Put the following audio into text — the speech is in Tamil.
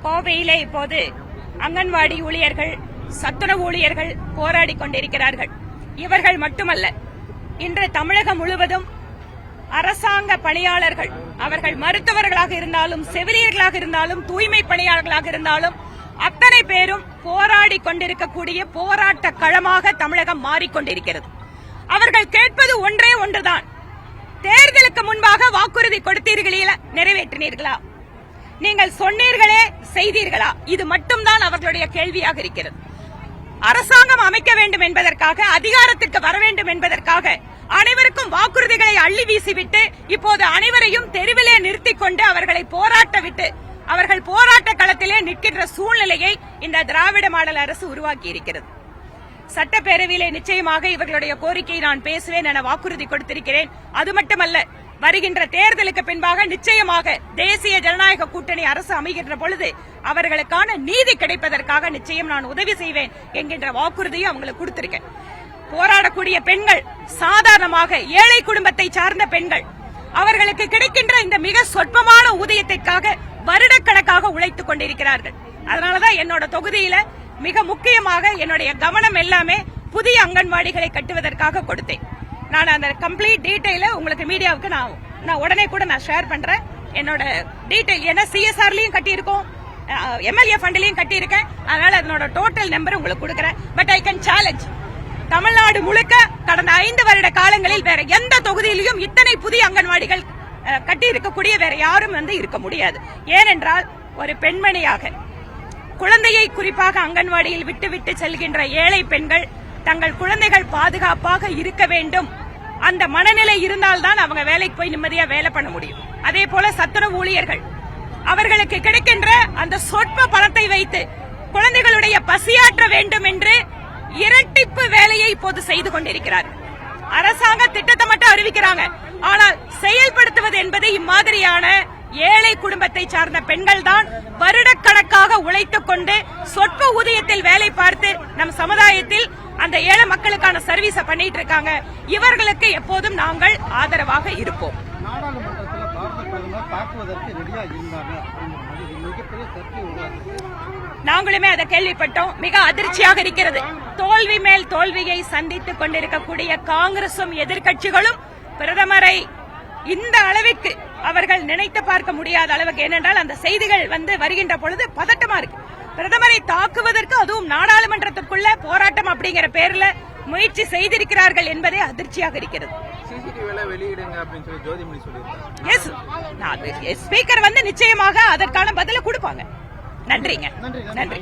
கோவையிலே இப்போது அங்கன்வாடி ஊழியர்கள், சத்துணவு ஊழியர்கள் போராடி கொண்டிருக்கிறார்கள். இவர்கள் மட்டுமல்ல, இன்று தமிழகம் முழுவதும் அரசாங்க பணியாளர்கள், அவர்கள் மருத்துவர்களாக இருந்தாலும், செவிலியர்களாக இருந்தாலும், தூய்மை பணியாளர்களாக இருந்தாலும், அத்தனை பேரும் போராடி கொண்டிருக்கக்கூடிய போராட்ட களமாக தமிழகம் மாறிக்கொண்டிருக்கிறது. அவர்கள் கேட்பது ஒன்றே ஒன்றுதான், தேர்தலுக்கு முன்பாக வாக்குறுதி கொடுத்தீர்களே, நிறைவேற்றினீர்களா? நீங்கள் சொன்னீர்களே, செய்தீர்களா? இது மட்டும்தான் அவர்களுடைய கேள்வியாக இருக்கிறது. அரசாங்கம் அமைக்க வேண்டும் என்பதற்காக, அதிகாரத்திற்கு வர வேண்டும் என்பதற்காக அனைவருக்கும் வாக்குறுதிகளை அள்ளி வீசிவிட்டு இப்போது அனைவரையும் தெருவிலே நிறுத்திக் கொண்டு அவர்களை போராட்ட விட்டு அவர்கள் போராட்ட களத்திலே நிற்கின்ற சூழ்நிலையை இந்த திராவிட மாடல் அரசு உருவாக்கி இருக்கிறது. சட்டப்பேரவையிலே நிச்சயமாக இவர்களுடைய கோரிக்கையை நான் பேசுவேன் என வாக்குறுதி கொடுத்திருக்கிறேன். அது மட்டுமல்ல, வருகின்ற தேர்தலுக்கு பின்பாக நிச்சயமாக தேசிய ஜனநாயக கூட்டணி அரசு அமைகின்ற பொழுது அவர்களுக்கான நீதி கிடைப்பதற்காக நிச்சயம் நான் உதவி செய்வேன் என்கின்ற வாக்குறுதியை அவங்களுக்கு கொடுத்திருக்கேன். போராடக்கூடிய பெண்கள் சாதாரணமாக ஏழை குடும்பத்தை சார்ந்த பெண்கள், அவர்களுக்கு கிடைக்கின்ற இந்த மிக சொற்பமான ஊதியத்திற்காக வருடக்கணக்காக உழைத்துக் கொண்டிருக்கிறார்கள். அதனாலதான் என்னோட தொகுதியில மிக முக்கியமாக என்னுடைய கவனம் எல்லாமே புதிய அங்கன்வாடிகளை கட்டுவதற்காக கொடுத்தேன். நான் அந்த கம்ப்ளீட் டீடைல உங்களுக்கு மீடியாவுக்கு நான் உடனே கூட நான் ஷேர் பண்றேன். என்னோட டீடைல் ஏன்னா சிஎஸ்ஆர்லயும் கட்டியிருக்கோம், எம்எல்ஏ ஃபண்ட்லயும் கட்டியிருக்கேன். அதனால அதனோட டோட்டல் நம்பர் உங்களுக்கு கொடுக்கறேன். But I can challenge, Tamil Nadu முழுக்க கடந்த 5 வருட காலங்களில் வேற எந்த தொகுதியிலும் இத்தனை புதிய அங்கன்வாடிகள் கட்டி இருக்கக்கூடிய வேற யாரும் இருக்க முடியாது. ஏனென்றால் ஒரு பெண்மணியாக குழந்தையை குறிப்பாக அங்கன்வாடியில் விட்டு செல்கின்ற ஏழை பெண்கள் தங்கள் குழந்தைகள் பாதுகாப்பாக இருக்க வேண்டும், அந்த மனநிலை இருந்தால்தான் அவங்க வேலைக்கு போய் நிம்மதியா வேலை பண்ண முடியும். அதே போல சத்துணவு ஊழியர்கள், அவர்களுக்கு கிடைக்கின்ற அந்த சொற்ப பணத்தை வைத்து குழந்தைகளுடைய பசியாற்ற வேண்டும் என்று இரட்டிப்பு வேலையை இப்போது செய்து கொண்டிருக்கிறார். அரசாங்க திட்டத்தை மட்டும் அறிவிக்கிறாங்க, ஆனால் செயல்படுத்துவது என்பது இம்மாதிரியான ஏழை குடும்பத்தை சார்ந்த பெண்கள் தான் வருடக்கணக்காக உழைத்துக் கொண்டு சொற்ப ஊதியத்தில் வேலை பார்த்து நம் சமுதாயத்தில் அந்த ஏழை மக்களுக்கான சர்வீஸ பண்ணிட்டு இருக்காங்க. இவர்களுக்கு எப்போதும் நாங்கள் ஆதரவாக இருப்போம். நாங்களுமே அதை கேள்விப்பட்டோம், மிக அதிர்ச்சியாக இருக்கிறது. தோல்வி மேல் தோல்வியை சந்தித்துக் கொண்டிருக்கக்கூடிய காங்கிரசும் எதிர்க்கட்சிகளும் பிரதமரை இந்த அளவுக்கு அவர்கள் நினைத்து பார்க்க முடியாத அளவுக்கு, ஏனென்றால் அந்த செய்திகள் வருகின்ற பொழுது பதட்டமா இருக்கு. பிரதமரை தாக்குவதற்கு, அதுவும் நாடாளுமன்றத்திற்குள்ள போராட்டம் அப்படிங்கிற பேர்ல முயற்சி செய்திருக்கிறார்கள் என்பதே அதிர்ச்சியாக இருக்கிறது. ஸ்பீக்கர் நிச்சயமாக அதற்கான பதில கொடுப்பாங்க. நன்றிங்க, நன்றி.